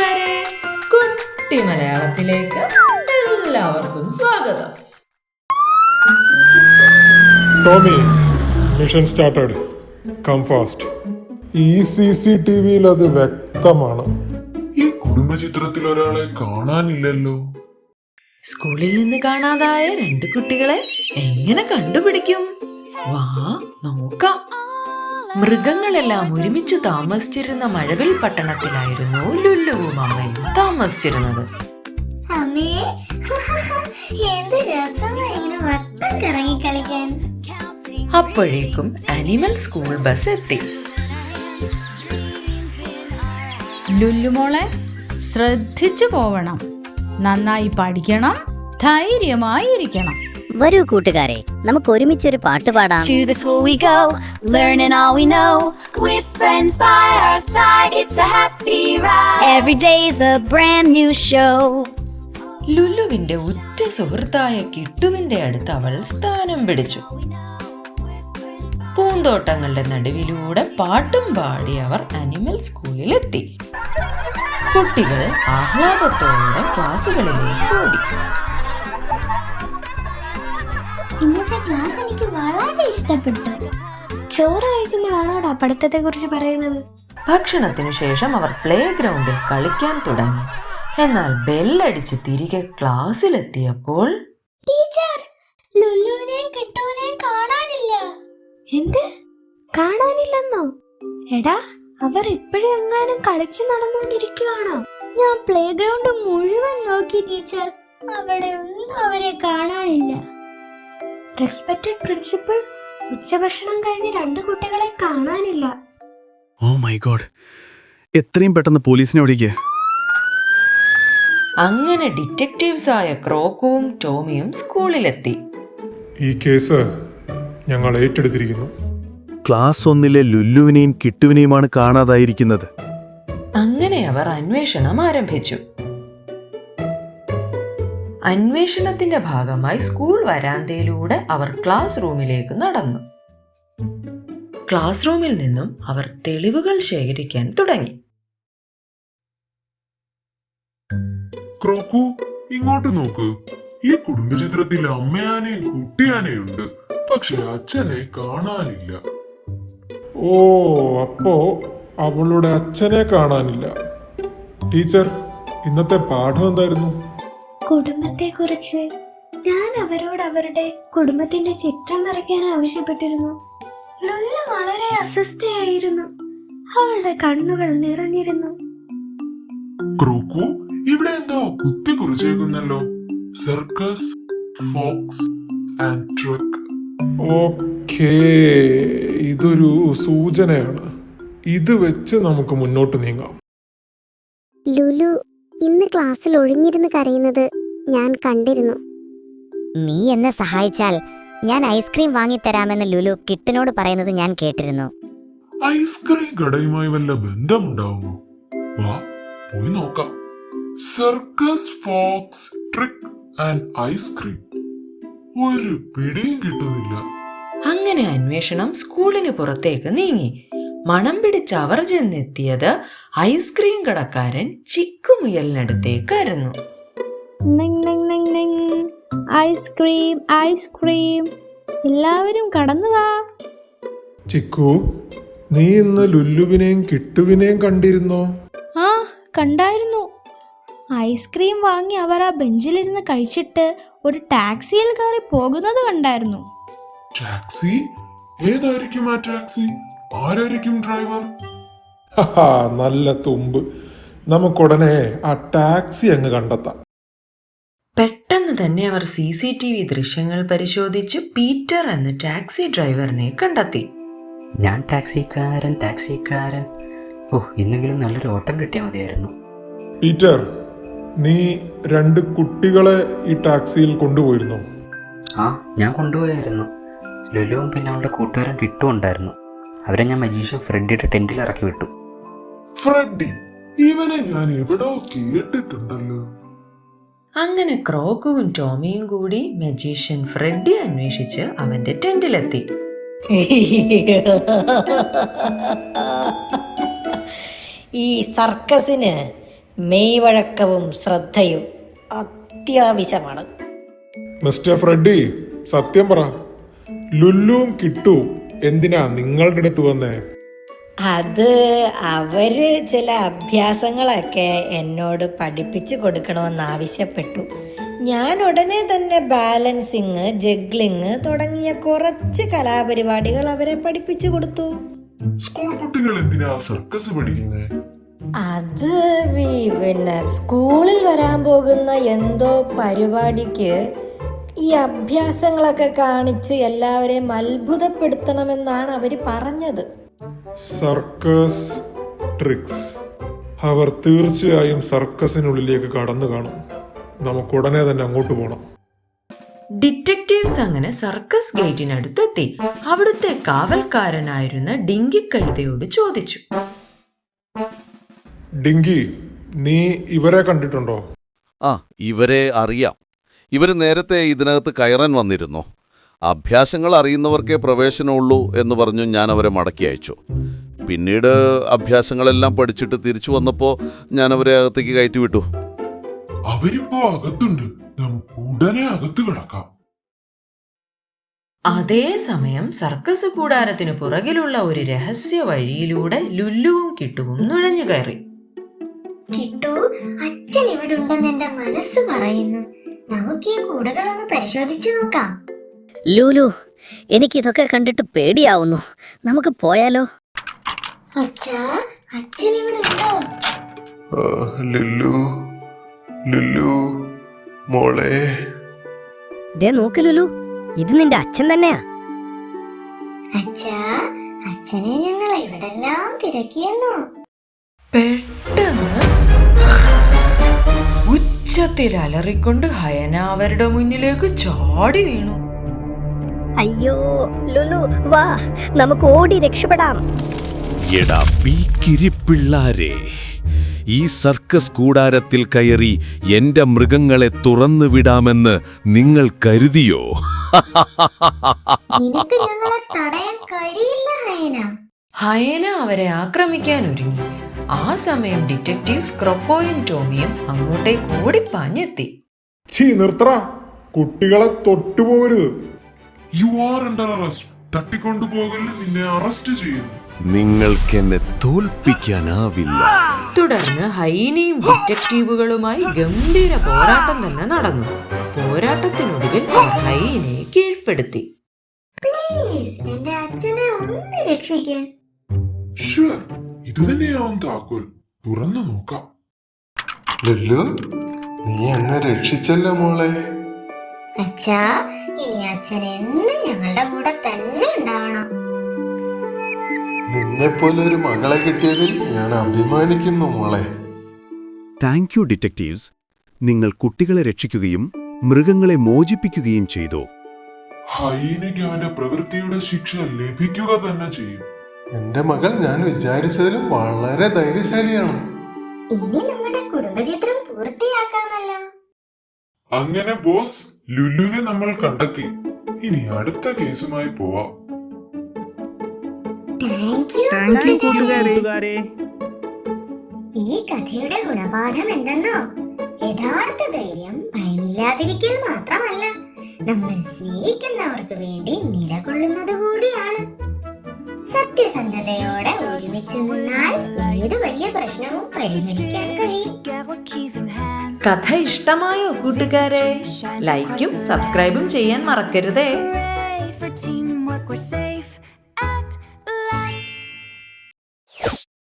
കൂട്ടുകാരെ, കുട്ടി മലയാളത്തിലേക്ക് എല്ലാവർക്കും സ്വാഗതം. Tommy, mission started. Come fast. ഈ CCTVയിൽ അത് വ്യക്തമാണ്. ഈ കുടുംബചിത്രത്തിൽ ഒരാളെ കാണാനില്ലല്ലോ. സ്കൂളിൽ നിന്ന് കാണാതായ 2 കുട്ടികളെ എങ്ങനെ കണ്ടുപിടിക്കും? വാ നോക്കാം. മൃഗങ്ങളെല്ലാം ഒരുമിച്ച് താമസിച്ചിരുന്ന മഴവിൽ പട്ടണത്തിലായിരുന്നു ലുല്ലുവും അമ്മയും താമസിച്ചിരുന്നത്. അപ്പോഴേക്കും അനിമൽ സ്കൂൾ ബസ് എത്തി. ലുല്ലുമോളെ, ശ്രദ്ധിച്ചു പോവണം, നന്നായി പഠിക്കണം, ധൈര്യമായിരിക്കണം. വരൂ കൂട്ടുകാരെ, നമുക്ക് ഒരുമിച്ചൊരു പാട്ട് പാടാം. To the school we go, learning all we know. With friends by our side, it's a happy ride. Every day's a brand new show. ലുല്ലുവിന്റെ ഉറ്റ സുഹൃത്തായ കിട്ടുവിന്റെ അടുത്ത് അവൾ സ്ഥാനം പിടിച്ചു. പൂന്തോട്ടങ്ങളുടെ നടുവിലൂടെ പാട്ടും പാടി അവർ അനിമൽ സ്കൂളിലെത്തി. കുട്ടികൾ ആഹ്ലാദത്തോടെ ക്ലാസുകളിലേക്ക് ഓടി. ഇന്നത്തെ ക്ലാസ് എനിക്ക് വളരെ ഇഷ്ടപ്പെട്ടു. ചോറ് കഴിക്കുമ്പോഴാണോടാ പഠിത്തത്തെ കുറിച്ച് പറയുന്നത്? ഭക്ഷണത്തിനു ശേഷം അവർ പ്ലേ ഗ്രൗണ്ടിൽ കളിക്കാൻ തുടങ്ങി. എന്നാൽ ബെല്ലടിച്ച് തിരികെ ക്ലാസ്സിലെത്തിയപ്പോൾ ടീച്ചർ, ലുല്ലുവിനെയും കിട്ടുവിനെയും കാണാനില്ല. എന്ത്? കാണാനില്ലെന്നോ? എടാ, അവർ ഇപ്പോഴും എങ്ങാനും കളിച്ചു നടന്നുകൊണ്ടിരിക്കുകയാണോ? ഞാൻ പ്ലേ ഗ്രൗണ്ട് മുഴുവൻ നോക്കി ടീച്ചർ, അവിടെ ഒന്നും അവരെ കാണാനില്ല. റെസ്പെക്റ്റഡ് പ്രിൻസിപ്പൽ, ഉച്ചഭക്ഷണം കഴിഞ്ഞ് 2 കുട്ടികളെ കാണാനില്ല. ഓ മൈ ഗോഡ്, എത്രയും പെട്ടെന്ന് പോലീസിനെ വിളിക്ക്. അങ്ങനെ ഡിറ്റക്റ്റീവ്സായ ക്രോക്കുവും ടോമിയും സ്കൂളിലെത്തി. ഈ കേസ് ഞങ്ങൾ ഏറ്റെടുത്തിരിക്കുന്നു. ക്ലാസ് 1-ലെ ലുല്ലുവിനെയും കിട്ടുവിനെയുമാണ് കാണാതായിരിക്കുന്നത്. അങ്ങനെ അവർ അന്വേഷണം ആരംഭിച്ചു. അന്വേഷണത്തിന്റെ ഭാഗമായി സ്കൂൾ വരാന്തയിലൂടെ അവർ ക്ലാസ് റൂമിലേക്ക് നടന്നു. ക്ലാസ് റൂമിൽ നിന്നും അവർ തെളിവുകൾ ശേഖരിക്കാൻ തുടങ്ങി. ക്രോക്കു, ഇങ്ങോട്ട് നോക്ക്. ഈ കുടുംബചിത്രത്തിൽ അമ്മയാനയും കുട്ടിയാനയുണ്ട്, പക്ഷെ അച്ഛനെ കാണാനില്ല. ഓ, അപ്പോ അവളുടെ അച്ഛനെ കാണാനില്ല. ടീച്ചർ, ഇന്നത്തെ പാഠം എന്തായിരുന്നു? കുടുംബത്തെ കുറിച്ച്. ഞാൻ അവരോട് അവരുടെ കുടുംബത്തിന്റെ ചിത്രം വരയ്ക്കാൻ ആവശ്യപ്പെട്ടിരുന്നു. ലുല്ല വളരെ അസ്വസ്ഥയായിരുന്നു. അവളുടെ കണ്ണുകൾ നിറഞ്ഞിരുന്നു. ക്രോക്കു, ഇവിടെ എന്തോ കുത്തി കുറിച്ചേക്കുന്നല്ലോ. Circus, fox and truck. Okay, ഇതൊരു സൂചനയാണ്. ഇത് വെച്ച് നമുക്ക് മുന്നോട്ട് നീങ്ങാം. ലുലു ഇന്ന് ക്ലാസ്സിൽ ഒഴിഞ്ഞിരുന്ന് കരയുന്നത് ഞാൻ കണ്ടിരുന്നു. നീ എന്നെ സഹായിച്ചാൽ ഞാൻ ഐസ്ക്രീം വാങ്ങിത്തരാമെന്ന് ലുലു കിട്ടിനോട് പറയുന്നത് ഞാൻ കേട്ടിരുന്നു. ഐസ്ക്രീം കടയുമായി വല്ല ബന്ധമുണ്ടാവുമോ? വാ, പോയി നോക്കാം. Circus, fox, trick and ice cream. ഒരു പിടിയും കിട്ടുന്നില്ല. അങ്ങനെ അന്വേഷണം സ്കൂളിന് പുറത്തേക്ക് നീങ്ങി. മണം പിടിച്ച് അവർ ചെന്നെത്തിയത് ഐസ്ക്രീം കടക്കാരൻ ചിക്കുമുയലിനടുത്തേക്കായിരുന്നു. ഐസ്ക്രീം, ഐസ്ക്രീം, എല്ലാവരും കടന്നു വാ. ചിക്കു, നീ ഇന്ന് ലുല്ലുവിനെയും കിട്ടുവിനെയും കണ്ടിരുന്നോ? ആ, കണ്ടായിരുന്നു. ഐസ്ക്രീം വാങ്ങി അവർ ആ ബെഞ്ചിലിരുന്ന് കഴിച്ചിട്ട് ഒരു ടാക്സിയിൽ കയറി പോകുന്നത് കണ്ടായിരുന്നു. ടാക്സി? ഏതായിരിക്കും ആ ടാക്സി? ആരായിരിക്കും ഡ്രൈവർ? നല്ല തുമ്പ്. നമുക്കുടനെ ആ ടാക്സി അങ്ങ് കണ്ടെത്താം. പെട്ടെന്ന് തന്നെ അവർ CCTV ദൃശ്യങ്ങൾ പരിശോധിച്ച് പീറ്റർ എന്ന ടാക്സി ഡ്രൈവറിനെ കണ്ടെത്തി. ഞാൻ ടാക്സിക്കാരൻ. ഓ, ഇന്നെങ്കിലും നല്ലൊരു ഓട്ടം കിട്ടിയാൽ മതിയായിരുന്നു. പീറ്റർ, നീ 2 കുട്ടികളെ ഈ ടാക്സിയിൽ കൊണ്ടുപോയിരുന്നോ? ആ, ഞാൻ കൊണ്ടുപോയായിരുന്നു. ലുലുവും പിന്നെ അവളുടെ കൂട്ടുകാരൻ കിട്ടും ഉണ്ടായിരുന്നു. അവരെ ഞാൻ മജീഷ്യൻ ഫ്രെഡിയുടെ ടെന്റിൽ ഇറക്കി വിട്ടു. ഫ്രെഡി? ഇവനെ ഞാൻ എവിടോ കേട്ടിട്ടുണ്ടല്ലോ. അങ്ങനെ ക്രോക്കുവും ടോമിയും കൂടി മജീഷ്യൻ ഫ്രെഡി അന്വേഷിച്ച് അവന്റെ ടെന്റിലെത്തി. ഈ സർക്കസിന് മെയ്വഴക്കവും ശ്രദ്ധയും അത്യാവശ്യമാണ്. മിസ്റ്റർ ഫ്രെഡി, സത്യം പറ, ലുല്ലുവും കിട്ടുവും എന്തിനാ നിങ്ങളുടെ അടുത്ത് വന്നേ? അത് അവര് ചില അഭ്യാസങ്ങളൊക്കെ എന്നോട് പഠിപ്പിച്ചു കൊടുക്കണമെന്ന് ആവശ്യപ്പെട്ടു. ഞാൻ ഉടനെ തന്നെ ബാലൻസിങ്, ജഗ്ലിങ് തുടങ്ങിയ കുറച്ച് കലാപരിപാടികൾ അവരെ പഠിപ്പിച്ചു കൊടുത്തു. സ്കൂൾ കുട്ടികൾ എന്തിനാ സർക്കസ് പഠിക്കുന്നേ? അത് പിന്നെ സ്കൂളിൽ വരാൻ പോകുന്ന എന്തോ പരിപാടിക്ക് ഈ അഭ്യാസങ്ങളൊക്കെ കാണിച്ച് എല്ലാവരെയും അത്ഭുതപ്പെടുത്തണമെന്നാണ് അവര് പറഞ്ഞത്. Circus tricks. അവർ തീർച്ചയായും സർക്കസിനുള്ളിലേക്ക് കടന്നു കാണും. നമുക്ക് ഉടനെ തന്നെ അങ്ങോട്ട് പോകണം. ഡിറ്റക്റ്റീവ്സ് അങ്ങനെ സർക്കസ് ഗേറ്റിനടുത്തെത്തി അവിടുത്തെ കാവൽക്കാരനായിരുന്ന ഡിങ്കി കഴുതയോട് ചോദിച്ചു. ഡിങ്കി, നീ ഇവരെ കണ്ടിട്ടുണ്ടോ? ആ, ഇവരെ അറിയാം. ഇവർ നേരത്തെ ഇതിനകത്ത് കയറാൻ വന്നിരുന്നു. അഭ്യാസങ്ങൾ അറിയുന്നവർക്കേ പ്രവേശനമുള്ളൂ എന്ന് പറഞ്ഞു ഞാൻ അവരെ മടക്കി അയച്ചു. പിന്നീട് അഭ്യാസങ്ങളെല്ലാം പഠിച്ചിട്ട് തിരിച്ചു വന്നപ്പോൾ ഞാൻ അവരെ അകത്തേക്ക് കയറ്റി വിട്ടു. അവരിപ്പോ അകത്തുണ്ട്. നമുക്ക് ഉടനെ അകത്ത് കിടക്കാം. അതേസമയം സർക്കസ് കൂടാരത്തിന് പുറകിലുള്ള ഒരു രഹസ്യ വഴിയിലൂടെ ലുല്ലുവും കിട്ടുവും നുഴഞ്ഞു കയറി. കിട്ടു, അച്ഛൻ ഇവിടെ ഉണ്ടെന്ന് എന്റെ മനസ്സ് പറയുന്നു. നമുക്ക് ഈ കൂടുകളൊന്ന് പരിശോധിച്ചു നോക്കാം. ലൂലു, എനിക്കിതൊക്കെ കണ്ടിട്ട് പേടിയാവുന്നു. നമുക്ക് പോയാലോ? അച്ഛാ, അച്ഛൻ ഇവിടെ ഉണ്ടോ? ലുല്ലു, ലുല്ലു മോളെ. ദേ നോക്ക് ലുലു, ഇത് നിന്റെ അച്ഛൻ തന്നെയാ. അച്ഛാ, അച്ഛനെ ഞങ്ങൾ എവിടെല്ലാം തിരക്കിയെന്നോ. പെട്ടെന്ന് ഉച്ചത്തിൽ അലറിക്കൊണ്ട് ഹയന അവരുടെ മുന്നിലേക്ക് ചാടി വീണു. അയ്യോ ലുലു, വാ നമുക്ക് ഓടി രക്ഷപ്പെടാം. എടാ പീക്കിരിപ്പിള്ളാരെ, ഈ സർക്കസ് കൂടാരത്തിൽ കയറി എന്റെ മൃഗങ്ങളെ തുറന്നു വിടാമെന്ന് നിങ്ങൾ കരുതിയോ? നിനക്ക് ഞങ്ങളെ തടയാൻ കഴിയില്ല ഹയന. ഹയന അവരെ ആക്രമിക്കാൻ ഒരുങ്ങി. ആ സമയം ഡിറ്റക്റ്റീവ്സ് ക്രൊക്കോയും ടോമിയും അങ്ങോട്ടേക്ക് ഓടിപ്പാഞ്ഞെത്തി. നിർത്തറ, കുട്ടികളെ തൊട്ടുപോകരുത്. You are under arrest. തട്ടിക്കൊണ്ടുപോകലിന് നിന്നെ അറസ്റ്റ് ചെയ്യുന്നു. നിങ്ങൾക്കെന്നെ തോൽപ്പിക്കാനാവില്ല. തുടർന്ന് ഹൈനയും ഡിറ്റക്റ്റീവുകളുമായി ഗംഭീര പോരാട്ടം തന്നെ നടന്നു. പോരാട്ടത്തിനൊടുവിൽ ഹൈനയെ കീഴ്പ്പെടുത്തി. പ്ലീസ്, എന്റെ അച്ഛനെ ഒന്ന് രക്ഷിക്കാൻ. ഷുവർ, ഇത് തന്നെയാവും താക്കോൽ. തുറന്നു നോക്കാം. ലുല്ലു, നീ എന്നെ രക്ഷിച്ചല്ലോ മോളെ. അച്ഛാ, ഇനി അച്ഛൻ എന്നും ഞങ്ങളുടെ കൂടെ തന്നെ ഉണ്ടാവണം. നിന്നെ പോലെ ഒരു മകളെ കിട്ടിയതിൽ ഞാൻ അഭിമാനിക്കുന്നു മോളെ. Thank you detectives. നിങ്ങൾ കുട്ടികളെ രക്ഷിക്കുകയും മൃഗങ്ങളെ മോചിപ്പിക്കുകയും ചെയ്തു. ഹൈനയ്ക്ക് അവന്റെ പ്രവൃത്തിയുടെ ശിക്ഷ ലഭിക്കുക തന്നെ ചെയ്യും. എന്റെ മകൾ ഞാൻ വിചാരിച്ചതിലും വളരെ ധൈര്യശാലിയാണ്. ഇനി നമ്മുടെ കുടുംബചിത്രം പൂർത്തിയാക്കാമല്ലോ. അങ്ങനെ ബോസ്, ലുല്ലുവിനെ നമ്മൾ കണ്ടെത്തി. ഇനി അടുത്ത കേസുമായി പോവാം. താങ്ക് യു കൂട്ടുകാരെ. ഈ കഥയുടെ ഗുണപാഠം എന്തെന്നോ? യഥാർത്ഥ ധൈര്യം ഭയമില്ലാതിരിക്കൽ മാത്രമല്ല, നമ്മൾ സ്നേഹിക്കുന്നവർക്ക് വേണ്ടി നിലകൊള്ളുന്നത് കൂടിയാണ്. സത്യസന്ധതയോടെ ഒരുമിച്ച് നിന്നാൽ ഏത് വലിയ പ്രശ്നവും പരിഹരിക്കാൻ കഴിയും. കഥ ഇഷ്ടമായോ കൂട്ടുകാരെ? ലൈക്കും സബ്സ്ക്രൈബും ചെയ്യാൻ മറക്കരുതേ. For teamwork we're safe.